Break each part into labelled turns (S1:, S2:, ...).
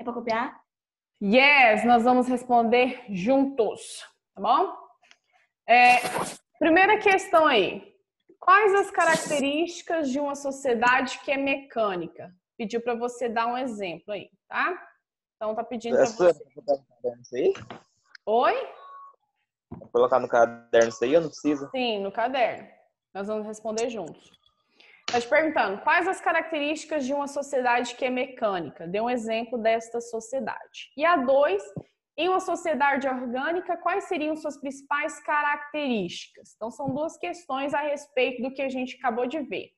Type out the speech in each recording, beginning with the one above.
S1: para copiar?
S2: Yes, nós vamos responder juntos, tá bom? Primeira questão aí. Quais as características de uma sociedade que é mecânica? Pediu para você dar um exemplo aí, tá? Então tá pedindo para você.
S3: Aí?
S2: Oi?
S3: Vou colocar no caderno isso aí, eu não preciso?
S2: Sim, no caderno. Nós vamos responder juntos. Tá te perguntando, quais as características de uma sociedade que é mecânica? Dê um exemplo desta sociedade. E a 2, em uma sociedade orgânica, quais seriam suas principais características? Então, são duas questões a respeito do que a gente acabou de ver.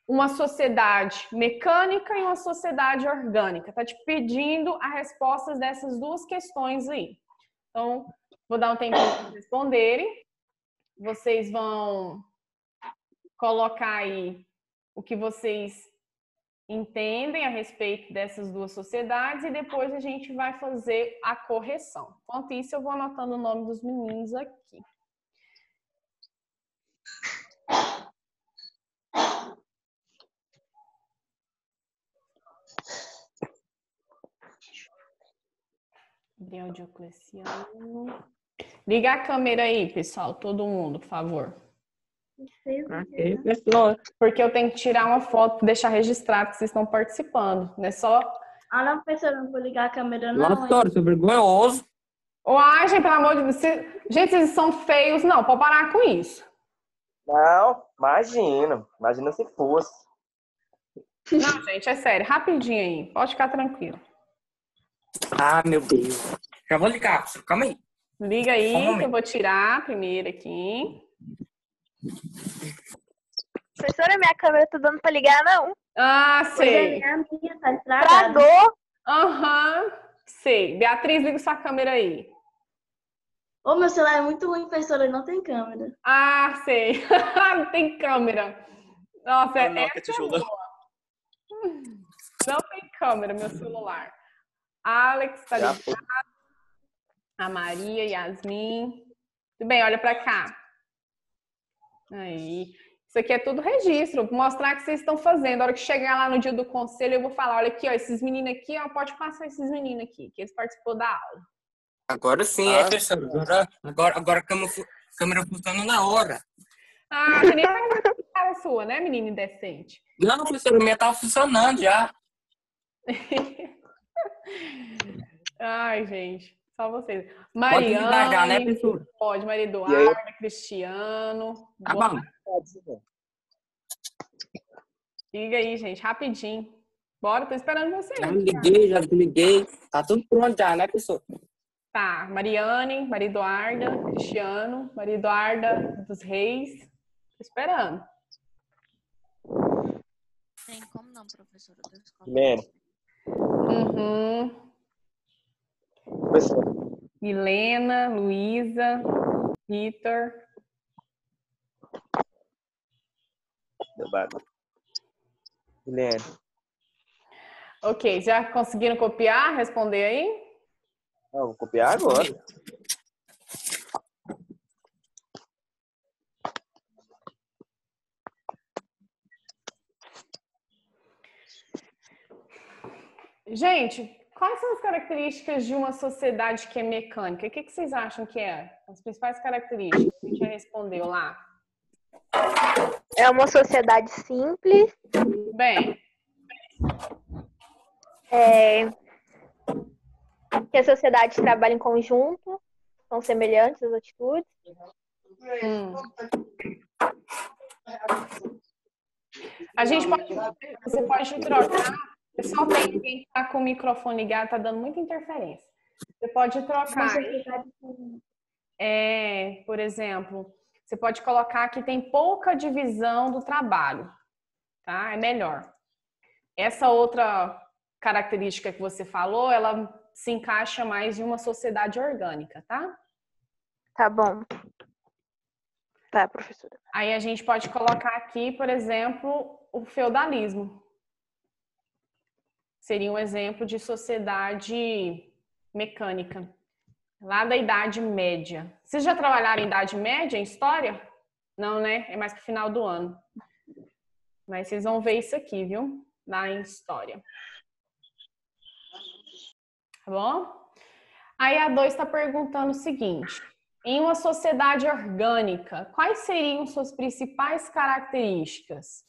S2: Uma sociedade mecânica e uma sociedade orgânica. Tá te pedindo as respostas dessas duas questões aí. Então, vou dar um tempinho para responderem. Vocês vão colocar aí o que vocês entendem a respeito dessas duas sociedades e depois a gente vai fazer a correção. Enquanto isso, eu vou anotando o nome dos meninos aqui. Gabriel Diocleciano. Liga a câmera aí, pessoal, todo mundo, por favor.
S4: Ok, pessoal.
S2: Porque eu tenho que tirar uma foto, deixar registrado que vocês estão participando, não é só...
S1: Ah, não, professora, não vou ligar a câmera, não.
S4: Nossa, senhora, isso é vergonhoso.
S2: Ai, gente, pelo amor de Deus. Gente, vocês são feios. Não, pode parar com isso.
S3: Não, imagina. Imagina se fosse.
S2: Não, gente, é sério. Rapidinho aí. Pode ficar tranquilo.
S4: Ah, meu Deus. Já vou ligar, calma aí.
S2: Liga aí,
S4: Só um
S2: que eu vou tirar primeiro aqui.
S5: Professora, minha câmera tá dando pra ligar, não?
S2: Ah, sei.
S1: A minha tá estragada.
S5: Travou.
S2: Aham, sei. Beatriz, liga sua câmera aí.
S1: Ô, meu celular é muito ruim, professora, não tem câmera.
S2: Ah, sei. Não tem câmera. Nossa,
S3: Não,
S2: essa é boa. Não tem câmera, meu celular. Alex, tá ligado? A Maria, Yasmin. Tudo bem, olha pra cá. Aí. Isso aqui é tudo registro. Vou mostrar o que vocês estão fazendo. A hora que chegar lá no dia do conselho, eu vou falar, olha aqui, ó, esses meninos aqui, ó, pode passar esses meninos aqui, que eles participou da aula.
S4: Agora sim, professor. Agora a câmera funciona na hora.
S2: Ah, que nem a cara sua, né, menina indecente?
S4: Não, professor, a minha tava funcionando já.
S2: Ai, gente, só vocês.
S4: Pode ligar já, né,
S2: Mariane,
S4: professor?
S2: pode, Maria Eduarda, Cristiano.
S4: Tá bom.
S2: Liga aí, gente, rapidinho. Bora, tô esperando vocês.
S4: Já liguei. Tá tudo pronto já, né, professor?
S2: Tá, Mariane, Maria Eduarda, Cristiano, Maria Eduarda dos Reis. Tô esperando.
S6: Tem como não, professora?
S3: Guilherme. Professor.
S2: Milena, Luísa, Vitor.
S3: Guilherme.
S2: Ok, já conseguiram copiar? Responder aí?
S3: Não, vou copiar agora.
S2: Gente, quais são as características de uma sociedade que é mecânica? O que vocês acham que é? As principais características que a gente já respondeu lá.
S5: É uma sociedade simples.
S2: Bem,
S5: Que a sociedade trabalha em conjunto. São semelhantes as atitudes.
S2: a gente pode, você pode trocar. Pessoal, tem alguém que está com o microfone ligado, está dando muita interferência. Você pode trocar. Por exemplo, você pode colocar que tem pouca divisão do trabalho, tá? É melhor. Essa outra característica que você falou, ela se encaixa mais em uma sociedade orgânica, tá?
S5: Tá bom. Tá, professora.
S2: Aí a gente pode colocar aqui, por exemplo, o feudalismo. Seria um exemplo de sociedade mecânica, lá da Idade Média. Vocês já trabalharam em Idade Média, em História? Não, né? É mais pro final do ano. Mas vocês vão ver isso aqui, viu? Lá em História. tá bom? Aí a 2 está perguntando o seguinte: em uma sociedade orgânica, quais seriam suas principais características?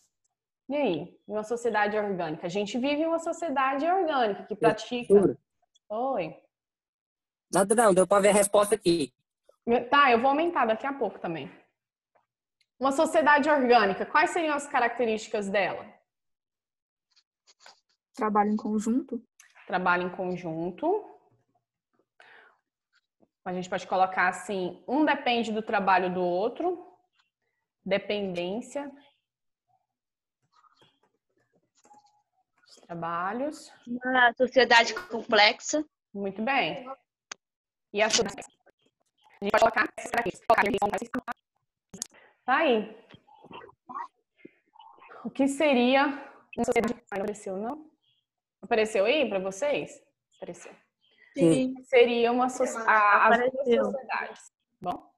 S2: E aí, em uma sociedade orgânica? A gente vive em uma sociedade orgânica que pratica... Oi.
S4: Nada não, deu para ver a resposta aqui.
S2: Tá, eu vou aumentar daqui a pouco também. Uma sociedade orgânica, quais seriam as características dela?
S7: Trabalho em conjunto.
S2: Trabalho em conjunto. A gente pode colocar assim, um depende do trabalho do outro. Dependência. Os trabalhos.
S8: Uma sociedade complexa.
S2: Muito bem. E a sociedade? A gente pode colocar aqui. Tá aí. O que seria uma sociedade? Não apareceu, não? Apareceu aí para vocês? Apareceu.
S1: Sim.
S2: Seria uma as duas sociedades. Bom.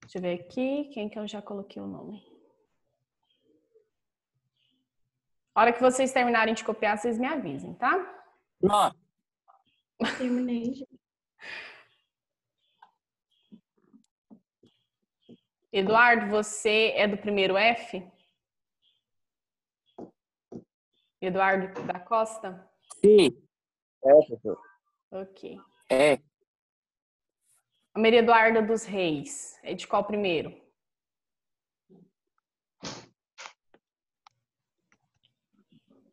S2: Deixa eu ver aqui. Quem que eu já coloquei o nome? A hora que vocês terminarem de copiar, vocês me avisem, tá?
S4: Não.
S1: Terminei.
S2: Eduardo, você é do primeiro F? Eduardo da Costa?
S4: Sim.
S3: É, professor.
S2: Ok.
S4: É.
S2: A Maria Eduarda dos Reis, é de qual primeiro?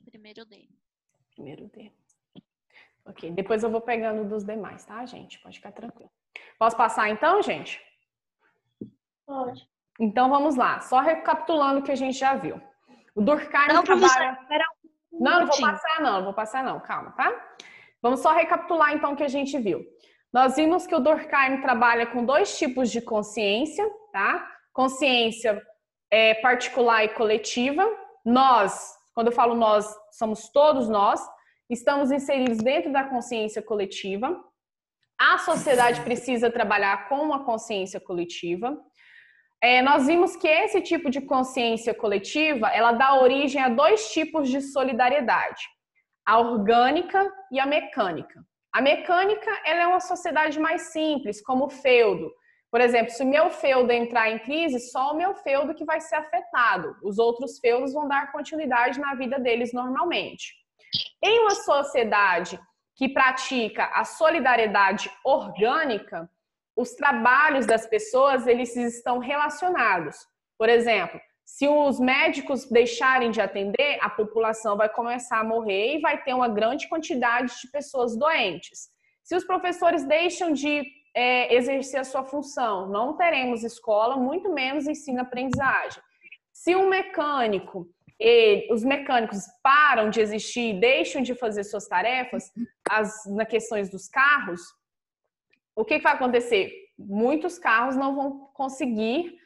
S6: Primeiro D.
S2: Primeiro D. Ok, depois eu vou pegando dos demais, tá, gente? Pode ficar tranquilo. Posso passar então, gente?
S1: Pode.
S2: Então vamos lá, só recapitulando o que a gente já viu. O Durkheim
S8: Não,
S2: trabalha...
S8: professora,
S2: Não vou passar não, calma, tá? Vamos só recapitular então o que a gente viu. Nós vimos que o Durkheim trabalha com dois tipos de consciência, tá? Consciência particular e coletiva. Nós, quando eu falo nós, somos todos nós, estamos inseridos dentro da consciência coletiva. A sociedade precisa trabalhar com uma consciência coletiva. Nós vimos que esse tipo de consciência coletiva, ela dá origem a dois tipos de solidariedade, a orgânica e a mecânica. A mecânica, ela é uma sociedade mais simples, como o feudo. Por exemplo, se o meu feudo entrar em crise, só o meu feudo que vai ser afetado. Os outros feudos vão dar continuidade na vida deles normalmente. Em uma sociedade que pratica a solidariedade orgânica, os trabalhos das pessoas, eles estão relacionados. Por exemplo, se os médicos deixarem de atender, a população vai começar a morrer e vai ter uma grande quantidade de pessoas doentes. Se os professores deixam de exercer a sua função, não teremos escola, muito menos ensino-aprendizagem. Se um mecânico, os mecânicos param de existir, deixam de fazer suas tarefas, nas questões dos carros, o que vai acontecer? Muitos carros não vão conseguir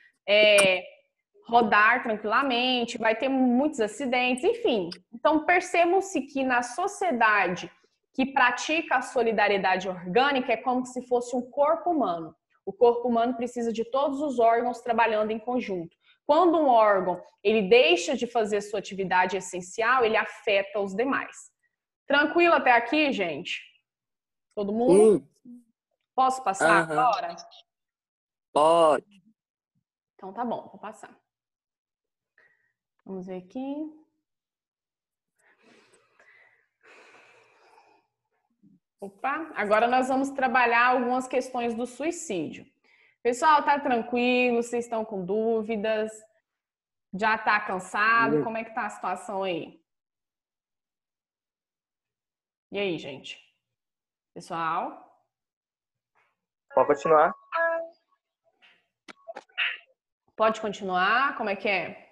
S2: rodar tranquilamente, vai ter muitos acidentes, enfim. Então, percebam-se que na sociedade que pratica a solidariedade orgânica é como se fosse um corpo humano. O corpo humano precisa de todos os órgãos trabalhando em conjunto. Quando um órgão ele deixa de fazer sua atividade essencial, ele afeta os demais. Tranquilo até aqui, gente? Todo mundo? Posso passar agora?
S4: Pode.
S2: Então tá bom, vou passar. Vamos ver aqui. Opa, agora nós vamos trabalhar algumas questões do suicídio. Pessoal, tá tranquilo? Vocês estão com dúvidas? Já tá cansado? Como é que tá a situação aí? E aí, gente? Pessoal?
S3: Pode continuar.
S2: Pode continuar? Como é que é?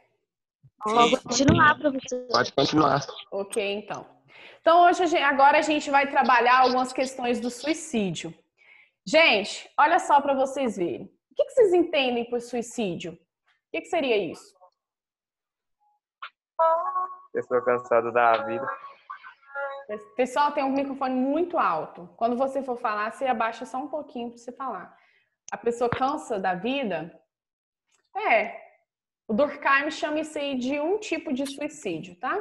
S8: Pode continuar, professor.
S4: Pode continuar.
S2: Ok, então. Então, agora a gente vai trabalhar algumas questões do suicídio. Gente, olha só para vocês verem. O que vocês entendem por suicídio? O que seria isso?
S3: Pessoa cansada da vida.
S2: Pessoal, tem um microfone muito alto. Quando você for falar, você abaixa só um pouquinho para você falar. A pessoa cansa da vida? O Durkheim chama isso aí de um tipo de suicídio, tá?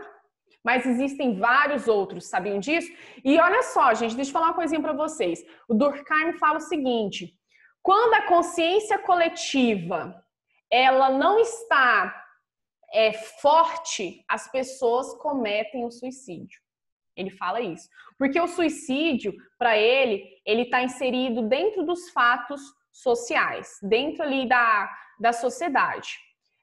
S2: Mas existem vários outros, sabiam disso? E olha só, gente, deixa eu falar uma coisinha para vocês. O Durkheim fala o seguinte: quando a consciência coletiva ela não está forte, as pessoas cometem o suicídio. Ele fala isso. Porque o suicídio, para ele está inserido dentro dos fatos sociais, dentro ali da sociedade.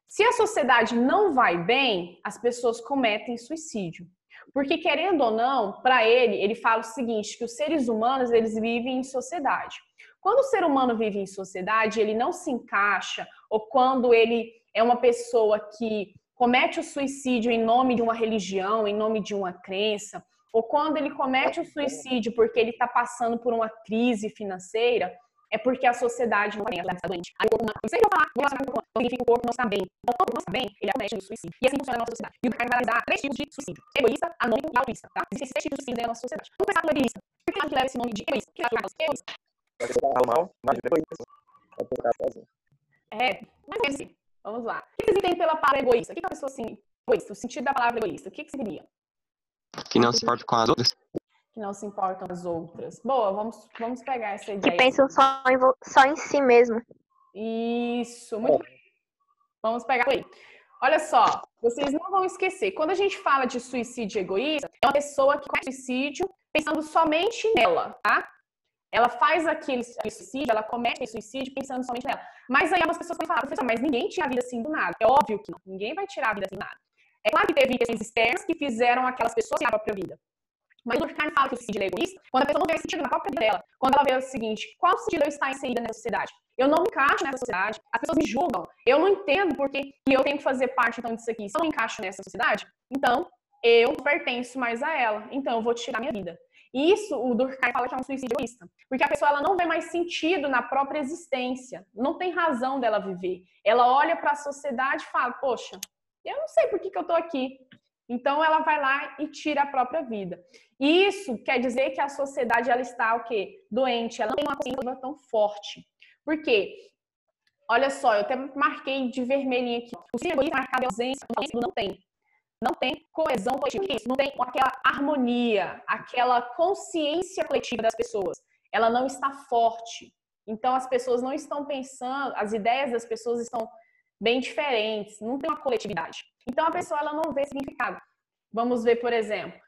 S2: Se a sociedade não vai bem, as pessoas cometem suicídio. Porque, querendo ou não, para ele fala o seguinte, que os seres humanos, eles vivem em sociedade. Quando o ser humano vive em sociedade, ele não se encaixa, ou quando ele é uma pessoa que comete o suicídio em nome de uma religião, em nome de uma crença, ou quando ele comete o suicídio porque ele está passando por uma crise financeira, é porque a sociedade não está bem, ela está doente. Aí o corpo não, sempre vou falar, então significa que o corpo não está bem. Então, o corpo não está bem, ele comete o suicídio. E assim funciona a nossa sociedade. E o Durkheim vai analisar 3 tipos de suicídio: egoísta, anônimo e altruísta, tá? Existem esses 3 tipos de suicídio na nossa sociedade. Vamos pensar no egoísta. Por que leva esse nome de egoísta? Por que egoísta?
S3: Vai ficar mal, imagina egoísta. Vai ficar sozinho.
S2: Mas é assim. Vamos lá. O que vocês entendem pela palavra egoísta? O que é a pessoa assim, egoísta? O sentido da palavra egoísta, o que seria?
S7: Que não se importa com as outras.
S2: Que não se importam as outras. Boa, vamos pegar essa ideia.
S5: Que pensam só em si mesmo.
S2: Isso, muito bem. Vamos pegar aí. Olha só, vocês não vão esquecer, quando a gente fala de suicídio egoísta, é uma pessoa que comete suicídio pensando somente nela, tá? Ela faz aquele suicídio, ela comete esse suicídio pensando somente nela. Mas aí algumas pessoas podem falar, professor, mas ninguém tira a vida assim do nada. É óbvio que não, ninguém vai tirar a vida assim do nada. É claro que teve questões externas que fizeram aquelas pessoas tirar a própria vida. Mas o Durkheim fala que o suicídio é egoísta quando a pessoa não vê sentido na própria vida dela. Quando ela vê o seguinte, qual sentido eu estar inserida nessa sociedade? Eu não me encaixo nessa sociedade, as pessoas me julgam, eu não entendo porque eu tenho que fazer parte então disso aqui. Se eu não encaixo nessa sociedade, então eu não pertenço mais a ela, então eu vou tirar minha vida. E isso o Durkheim fala que é um suicídio egoísta, porque a pessoa ela não vê mais sentido na própria existência, não tem razão dela viver. Ela olha para a sociedade e fala, poxa, eu não sei por que eu tô aqui. Então ela vai lá e tira a própria vida. E isso quer dizer que a sociedade ela está o quê? Doente, ela não tem uma consciência tão forte. Por quê? Olha só, eu até marquei de vermelhinho aqui. O suicídio egoísta marcado é ausência, não tem. Não tem coesão coletiva, não tem aquela harmonia, aquela consciência coletiva das pessoas. Ela não está forte. Então as pessoas não estão pensando, as ideias das pessoas estão bem diferentes, não tem uma coletividade. Então a pessoa ela não vê significado. Vamos ver, por exemplo,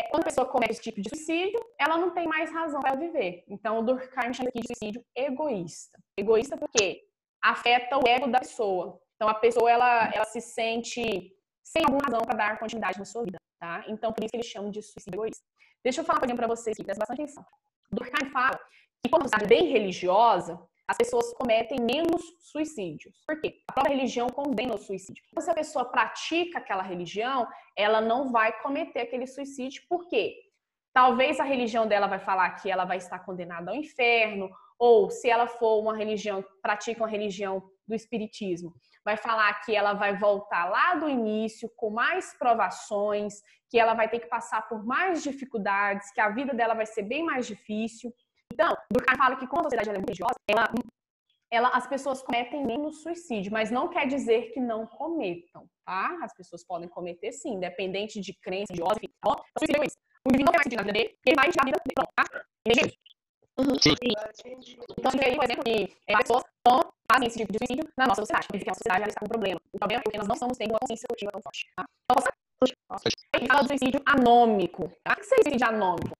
S2: quando a pessoa comete esse tipo de suicídio, ela não tem mais razão para viver. Então o Durkheim chama aqui de suicídio egoísta. Egoísta porque afeta o ego da pessoa. Então a pessoa ela se sente sem alguma razão para dar continuidade na sua vida, tá? Então por isso que eles chamam de suicídio egoísta. Deixa eu falar uma coisa para vocês aqui, presta bastante atenção. O Durkheim fala que quando você é bem religiosa, as pessoas cometem menos suicídios. Por quê? A própria religião condena o suicídio. Então, se a pessoa pratica aquela religião, ela não vai cometer aquele suicídio. Por quê? Talvez a religião dela vai falar que ela vai estar condenada ao inferno, ou se ela for uma religião, pratica uma religião do espiritismo, vai falar que ela vai voltar lá do início com mais provações, que ela vai ter que passar por mais dificuldades, que a vida dela vai ser bem mais difícil. Então, o Durkheim fala que quando a sociedade é religiosa, as pessoas cometem menos suicídio, mas não quer dizer que não cometam, tá? As pessoas podem cometer sim, independente de crença, de ódio, enfim. Então, o suicídio é isso. O indivíduo não tem mais sentido na vida dele, ele vai tirar a vida dele, pronto, tá? Entendi?
S7: Sim.
S2: Então, a gente vê aí, por exemplo, que as pessoas fazem esse tipo de suicídio na nossa sociedade. Quer dizer que a sociedade ela está com um problema. O problema é porque nós não estamos tendo uma consciência coletiva tão forte, tá? Então, ele fala do suicídio anômico, tá? O que seria suicídio anômico?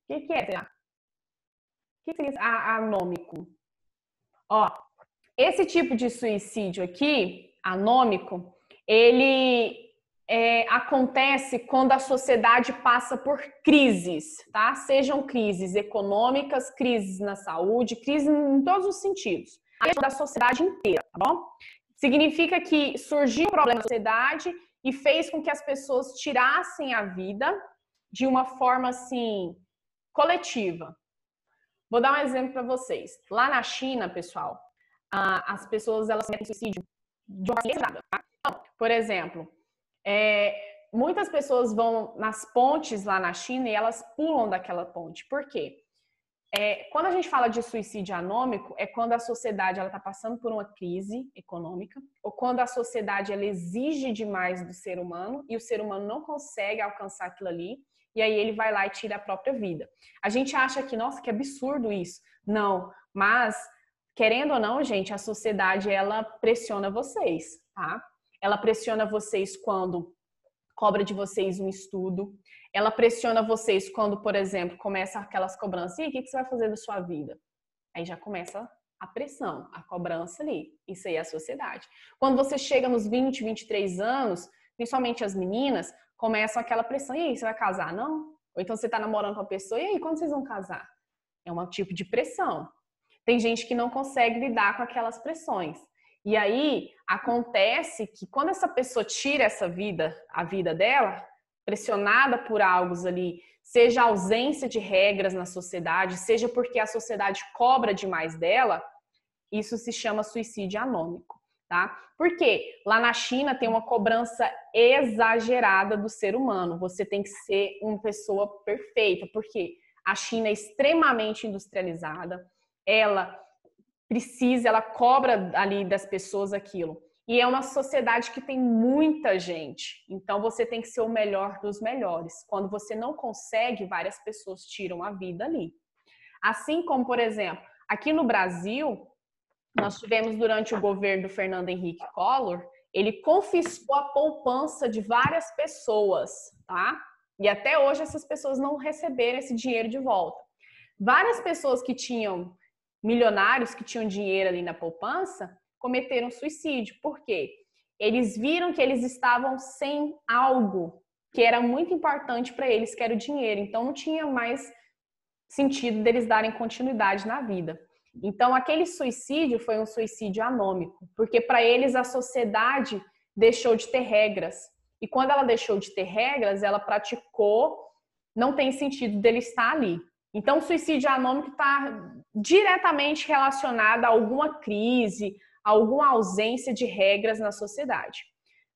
S2: O que é, será? O que seria anômico? Ó, esse tipo de suicídio aqui, anômico, ele acontece quando a sociedade passa por crises, tá? Sejam crises econômicas, crises na saúde, crises em todos os sentidos. A da sociedade inteira, tá bom? Significa que surgiu um problema na sociedade e fez com que as pessoas tirassem a vida de uma forma, assim, coletiva. Vou dar um exemplo para vocês. Lá na China, pessoal, as pessoas elas cometem suicídio de uma forma exagerada, tá? Então, por exemplo, muitas pessoas vão nas pontes lá na China e elas pulam daquela ponte. Por quê? Quando a gente fala de suicídio anômico, é quando a sociedade está passando por uma crise econômica, ou quando a sociedade ela exige demais do ser humano e o ser humano não consegue alcançar aquilo ali, e aí ele vai lá e tira a própria vida. A gente acha que, nossa, que absurdo isso. Não, mas, querendo ou não, gente, a sociedade ela pressiona vocês, tá? Ela pressiona vocês quando cobra de vocês um estudo. Ela pressiona vocês quando, por exemplo, começa aquelas cobranças. E o que você vai fazer da sua vida? Aí já começa a pressão, a cobrança ali. Isso aí é a sociedade. Quando você chega nos 20, 23 anos, principalmente as meninas, começam aquela pressão. E aí, você vai casar? Não? Ou então você tá namorando com a pessoa. E aí, quando vocês vão casar? É um tipo de pressão. Tem gente que não consegue lidar com aquelas pressões. E aí, acontece que quando essa pessoa tira a vida dela, pressionada por algo ali, seja a ausência de regras na sociedade, seja porque a sociedade cobra demais dela, isso se chama suicídio anômico, tá? Porque lá na China tem uma cobrança exagerada do ser humano. Você tem que ser uma pessoa perfeita, porque a China é extremamente industrializada, ela cobra ali das pessoas aquilo. E é uma sociedade que tem muita gente. Então, você tem que ser o melhor dos melhores. Quando você não consegue, várias pessoas tiram a vida ali. Assim como, por exemplo, aqui no Brasil, nós tivemos durante o governo do Fernando Henrique Collor, ele confiscou a poupança de várias pessoas, tá? E até hoje essas pessoas não receberam esse dinheiro de volta. Várias pessoas que tinham milionários, que tinham dinheiro ali na poupança, cometeram suicídio. Por quê? Eles viram que eles estavam sem algo que era muito importante para eles, que era o dinheiro. Então, não tinha mais sentido deles darem continuidade na vida. Então, aquele suicídio foi um suicídio anômico, porque para eles a sociedade deixou de ter regras. E quando ela deixou de ter regras, ela praticou, não tem sentido dele estar ali. Então, o suicídio anômico está diretamente relacionado a alguma crise, alguma ausência de regras na sociedade.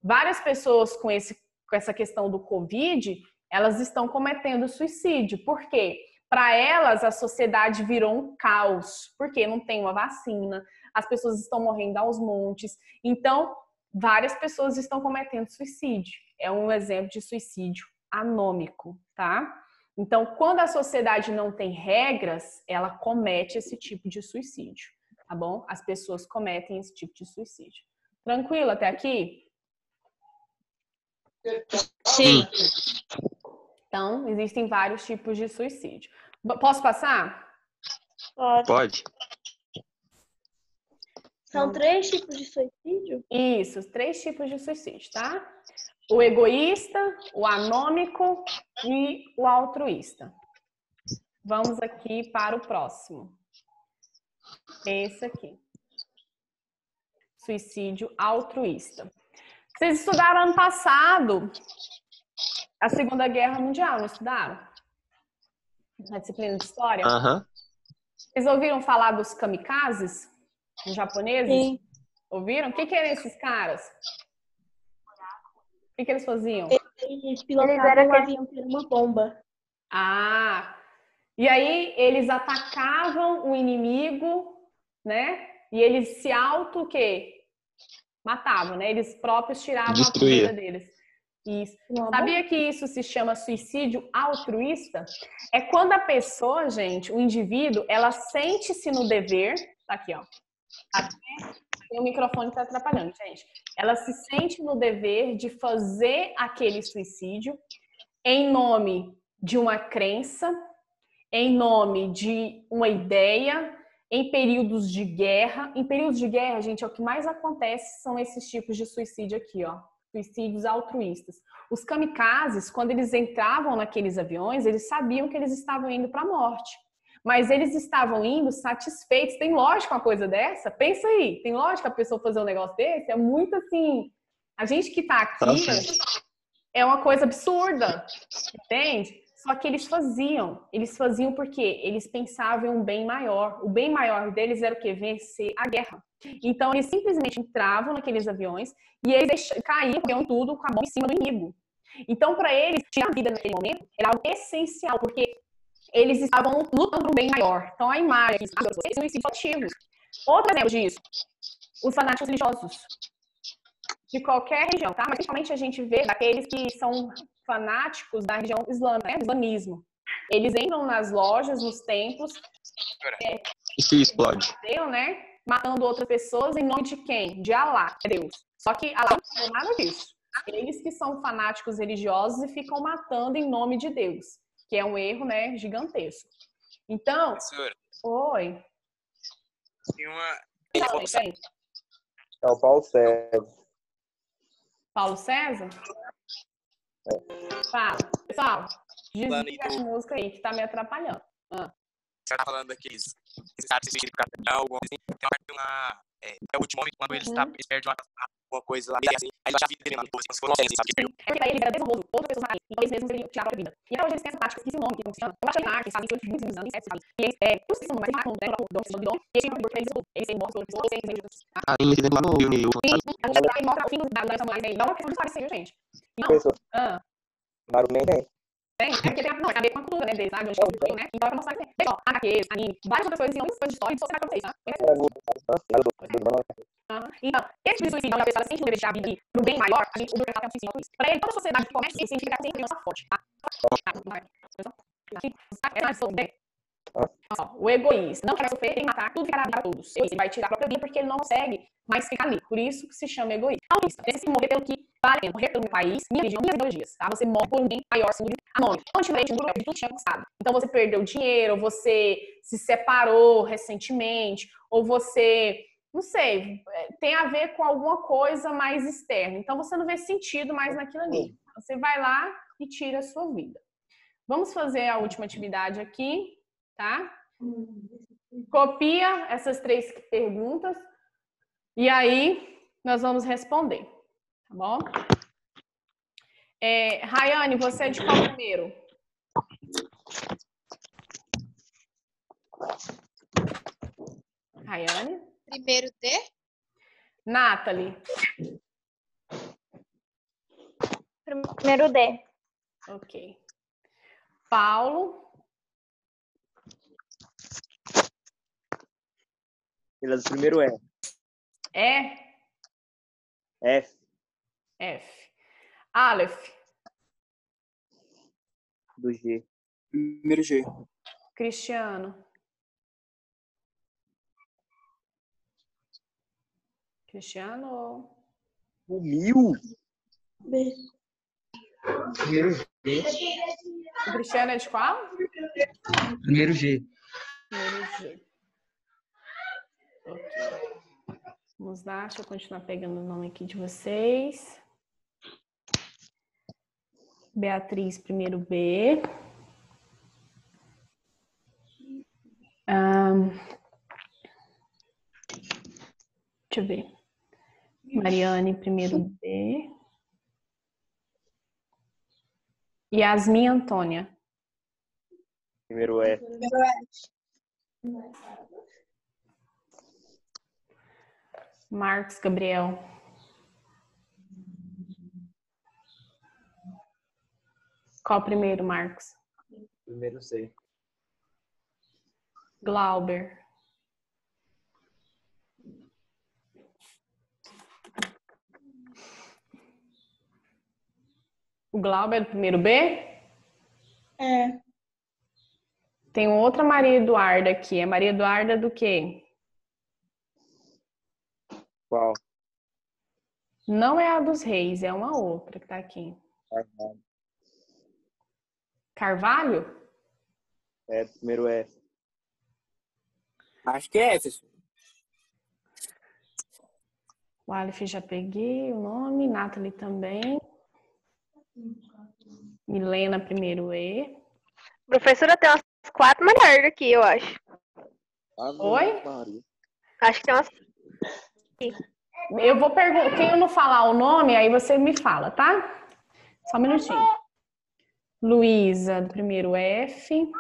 S2: Várias pessoas com essa questão do Covid, elas estão cometendo suicídio. Por quê? Para elas, a sociedade virou um caos, porque não tem uma vacina, as pessoas estão morrendo aos montes. Então, várias pessoas estão cometendo suicídio. É um exemplo de suicídio anômico, tá? Então, quando a sociedade não tem regras, ela comete esse tipo de suicídio. Tá bom? As pessoas cometem esse tipo de suicídio. Tranquilo até aqui?
S8: Sim.
S2: Então, existem vários tipos de suicídio. Posso passar?
S7: Pode.
S1: São 3 tipos de suicídio?
S2: Isso, 3 tipos de suicídio, tá? O egoísta, o anômico e o altruísta. Vamos aqui para o próximo. Esse aqui. Suicídio altruísta. Vocês estudaram ano passado a Segunda Guerra Mundial, não estudaram? Na disciplina de História?
S7: Aham.
S2: Vocês ouviram falar dos kamikazes? Os japoneses?
S1: Sim.
S2: Ouviram? O que eram esses caras? O que eles faziam?
S1: Eles pilotavam um avião que era uma bomba.
S2: Ah, e aí eles atacavam o inimigo, né? E eles se o quê? Matavam, né? Eles próprios tiravam a vida deles. Isso. Sabia que isso se chama suicídio altruísta? É quando a pessoa, gente, o indivíduo, ela sente-se no dever, tá aqui, ó. Tem o microfone que tá atrapalhando, gente. Ela se sente no dever de fazer aquele suicídio em nome de uma crença, em nome de uma ideia, em períodos de guerra. Em períodos de guerra, gente, é o que mais acontece, são esses tipos de suicídio aqui, ó. Suicídios altruístas. Os kamikazes, quando eles entravam naqueles aviões, eles sabiam que eles estavam indo para a morte. Mas eles estavam indo satisfeitos. Tem lógica uma coisa dessa? Pensa aí. Tem lógica a pessoa fazer um negócio desse? É muito assim... A gente que tá aqui é uma coisa absurda. Entende? Só que eles faziam. Eles faziam porque eles pensavam em um bem maior. O bem maior deles era o quê? Vencer a guerra. Então, eles simplesmente entravam naqueles aviões e eles caíam tudo com a mão em cima do inimigo. Então, para eles, tirar a vida naquele momento era algo essencial, porque eles estavam lutando por um bem maior. Então, a imagem, esses suicídios ativos. Outro exemplo disso, os fanáticos religiosos de qualquer religião, tá? Mas principalmente a gente vê daqueles que são fanáticos da religião islâmica, né? Do islamismo. Eles entram nas lojas, nos templos,
S7: E se explode?
S2: né? Matando outras pessoas em nome de quem? De Alá, é Deus. Só que Alá não falou nada disso. Eles que são fanáticos religiosos e ficam matando em nome de Deus, que é um erro, né, gigantesco. Então,
S4: Professora,
S2: oi.
S4: tem uma...
S2: Peraí.
S3: É o Paulo César.
S2: Paulo César? Fala. Pessoal, desliga essa música aí que tá me atrapalhando.
S4: Você tá falando daqueles caras que se ficar alguma coisa assim. Tem uma parte lá, é o último homem, quando eles perdem alguma coisa lá, assim, aí a vida dele, mano, como se fosse uma sabe?
S2: Sim, é porque pra eles era desonroso, outras pessoas matarem, então eles mesmos teriam tirado a própria vida. E até hoje eles têm essa prática, esqueci o nome, que funciona. Eu achei na que sabe, isso muitos anos, sabe? E eles, tudo isso, mas eles matam, né, dom, e eles têm uma figura pra eles mortos por pessoas, eles têm
S7: Aí, esse exemplo lá no filme,
S2: sim, a gente mostra o fim da Samurais aí, não é uma questão de esclarecer, gente. Não,
S3: Professor,
S2: tem,
S3: Naruto nem tem.
S2: é porque tem a ver com a cultura, né, deles, sabe, onde eles viviam, né, então é pra mostrar que tem. Pessoal, HQs, anime, várias outras coisas, e muitas coisas de história, você vai pra vocês, tá? Então, esse tipo de suicídio, onde a pessoa sente o dever de deixar a vida ali pro bem maior, a gente, o Durkheim tem um suicídio com isso. Pra ele, toda a sociedade que começa a se sentir que tem criança forte, tá? O egoísta não quer sofrer, tem que matar, tudo ficará para todos. Ele vai tirar a própria vida porque ele não consegue mais ficar ali. Por isso que se chama egoísta. Altruísta, esse morrer pelo que vale a pena, morrer pelo meu país, minha religião, minhas ideologias, tá? Você morre por um bem maior, sem dúvida, anônimo. Antigamente, de tudo tinha conquistado. Então você perdeu dinheiro, ou você se separou recentemente, ou você, não sei, tem a ver com alguma coisa mais externa. Então você não vê sentido mais naquilo ali. Você vai lá e tira a sua vida. Vamos fazer a última atividade aqui, tá? Copia essas 3 perguntas e aí nós vamos responder, tá bom? Rayane, você é de qual número? Rayane?
S6: Primeiro D?
S2: Nathalie?
S5: Primeiro D.
S2: Ok. Paulo?
S3: Beleza, primeiro é. F.
S2: F. Aleph?
S3: Do G.
S4: Primeiro G.
S2: Cristiano? Cristiano?
S3: Sumiu.
S1: B.
S7: Primeiro G.
S2: O Cristiano é de qual?
S7: Primeiro G.
S2: Primeiro G. Ok. Vamos lá, deixa eu continuar pegando o nome aqui de vocês. Beatriz, primeiro B. Deixa eu ver. Mariane, primeiro B. Yasmin, Antônia.
S3: Primeiro F.
S2: Marcos, Gabriel. Qual primeiro, Marcos?
S3: Primeiro C.
S2: Glauber. O Glauber é do primeiro B?
S1: É.
S2: Tem outra Maria Eduarda aqui. É Maria Eduarda do quê?
S3: Qual?
S2: Não é a dos Reis, é uma outra que tá aqui. Carvalho?
S3: É, primeiro F.
S4: Acho que é essa.
S2: O Aleph já peguei o nome. Nathalie também. Milena, primeiro E.
S5: Professora, tem umas 4 mulheres aqui, eu acho.
S2: Oi?
S5: Acho que tem umas...
S2: Eu vou perguntar. Quem eu não falar o nome, aí você me fala, tá? Só um minutinho. Luísa, do primeiro F.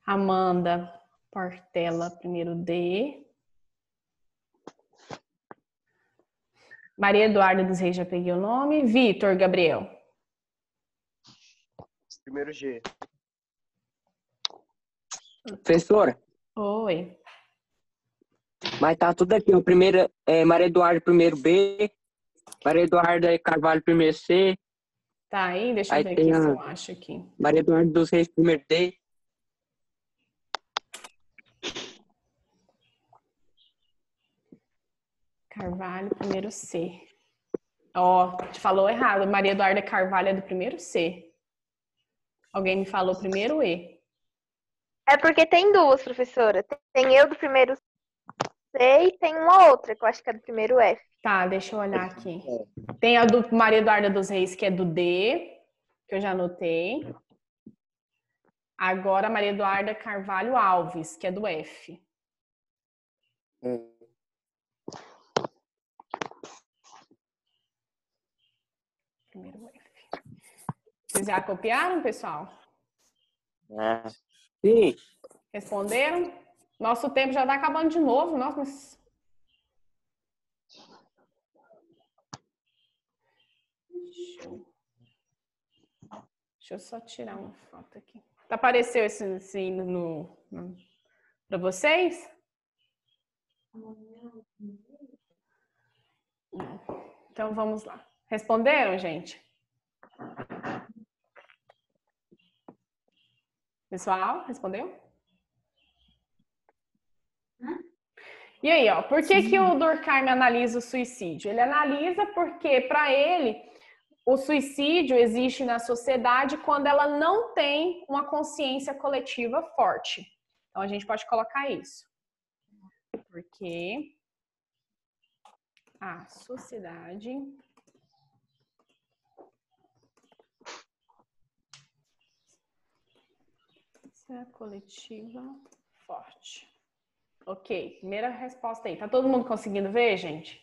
S2: Amanda Portela, primeiro D. Maria Eduarda dos Reis, já peguei o nome. Vitor, Gabriel.
S3: Primeiro G.
S9: Professora,
S2: Oi.
S9: mas tá tudo aqui. O primeiro é Maria Eduarda, primeiro B. Maria Eduarda Carvalho, primeiro C.
S2: Tá aí? Deixa eu
S9: Aí
S2: ver
S9: tem
S2: aqui se
S9: a
S2: eu acho aqui.
S9: Maria Eduarda dos Reis, primeiro D.
S2: Carvalho, primeiro C. Ó, te falou errado. Maria Eduarda Carvalho é do primeiro C. Alguém me falou primeiro E.
S5: É porque tem duas, professora. Tem eu do primeiro C e tem uma outra, que eu acho que é do primeiro F.
S2: Tá, deixa eu olhar aqui. Tem a do Maria Eduarda dos Reis, que é do D, que eu já anotei. Agora a Maria Eduarda Carvalho Alves, que é do F. Primeiro F. Vocês já copiaram, pessoal?
S3: É.
S9: Sim.
S2: Responderam? Nosso tempo já tá acabando de novo. Nossa, mas... Deixa eu só tirar uma foto aqui. Tá, apareceu esse para vocês? Então vamos lá. Responderam, gente? Pessoal, respondeu? E aí, ó, por que o Durkheim analisa o suicídio? Ele analisa porque, para ele, o suicídio existe na sociedade quando ela não tem uma consciência coletiva forte. Então, a gente pode colocar isso. Porque a sociedade coletiva forte. Ok, primeira resposta aí. Tá todo mundo conseguindo ver, gente?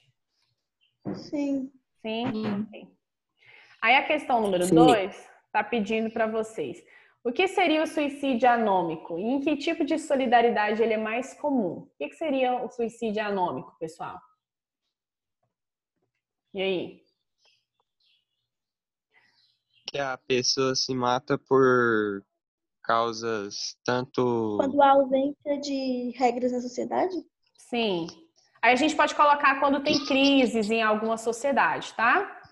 S1: Sim.
S2: Sim? Ok. Aí a questão número
S9: Sim.
S2: 2 tá pedindo para vocês. O que seria o suicídio anômico? E em que tipo de solidariedade ele é mais comum? O que seria o suicídio anômico, pessoal? E aí?
S7: Que a pessoa se mata por causas tanto...
S1: Quando há ausência de regras na sociedade?
S2: Sim. Aí a gente pode colocar quando tem crises em alguma sociedade, tá?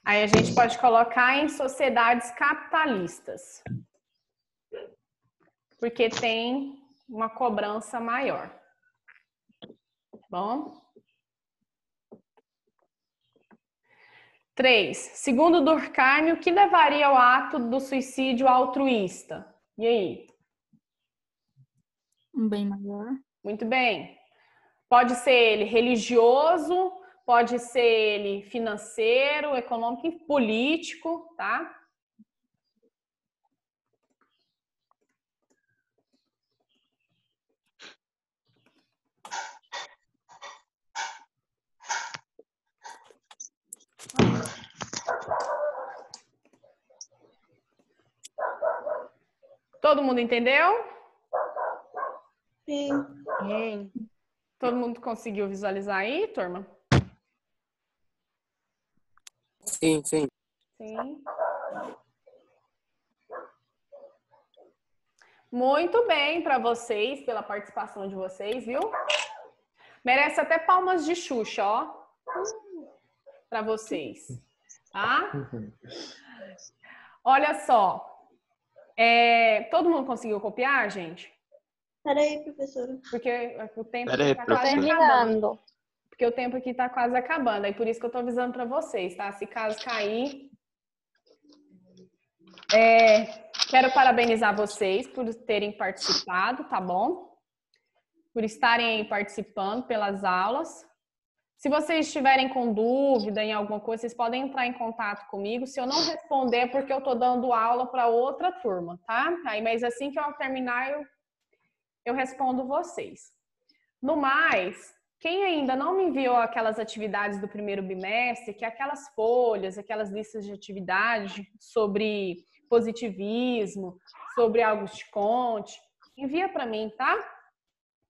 S2: Aí a gente pode colocar em sociedades capitalistas. Porque tem uma cobrança maior. Bom? 3. Segundo Durkheim, o que levaria ao ato do suicídio altruísta? E aí?
S6: Um bem maior.
S2: Muito bem. Pode ser ele religioso, pode ser ele financeiro, econômico e político, tá? Todo mundo entendeu?
S1: Sim.
S2: Todo mundo conseguiu visualizar aí, turma?
S9: Sim, sim.
S2: Sim. Muito bem para vocês, pela participação de vocês, viu? Merece até palmas de Xuxa, ó. Para vocês, tá? Olha só. Todo mundo conseguiu copiar, gente?
S1: Peraí, professora.
S2: Porque o tempo
S7: Peraí,
S2: está quase
S7: professora.
S2: acabando.
S5: Terminando.
S2: Porque o tempo aqui tá quase acabando. Aí por isso que eu tô avisando para vocês, tá? Se caso cair... Quero parabenizar vocês por terem participado, tá bom? Por estarem aí participando pelas aulas. Se vocês estiverem com dúvida em alguma coisa, vocês podem entrar em contato comigo. Se eu não responder, é porque eu tô dando aula para outra turma, tá? Aí, mas assim que eu terminar, eu respondo vocês. No mais, quem ainda não me enviou aquelas atividades do primeiro bimestre, que é aquelas folhas, aquelas listas de atividade sobre positivismo, sobre Auguste Comte, envia para mim, tá?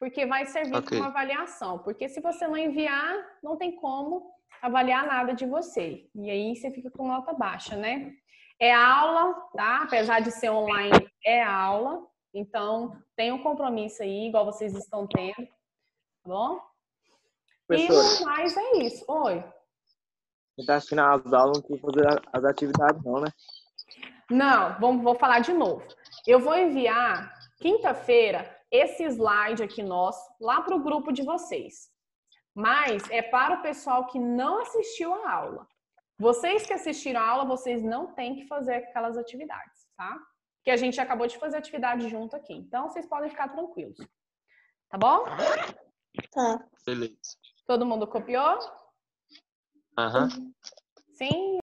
S2: porque vai servir
S7: Ok.
S2: como avaliação. Porque se você não enviar, não tem como avaliar nada de você. E aí você fica com nota baixa, né? É aula, tá? Apesar de ser online, é aula. Então, tem um compromisso aí, igual vocês estão tendo, tá bom? E no mais é isso. Oi.
S3: Quem tá assistindo as aulas não tem que fazer as atividades, não, né?
S2: Não, vou falar de novo. Eu vou enviar, quinta-feira, esse slide aqui nosso, lá para o grupo de vocês. Mas é para o pessoal que não assistiu a aula. Vocês que assistiram a aula, vocês não têm que fazer aquelas atividades, tá? Que a gente acabou de fazer atividade junto aqui. Então, vocês podem ficar tranquilos. Tá bom?
S1: Tá.
S7: Beleza.
S2: Todo mundo copiou?
S7: Aham.
S2: Sim?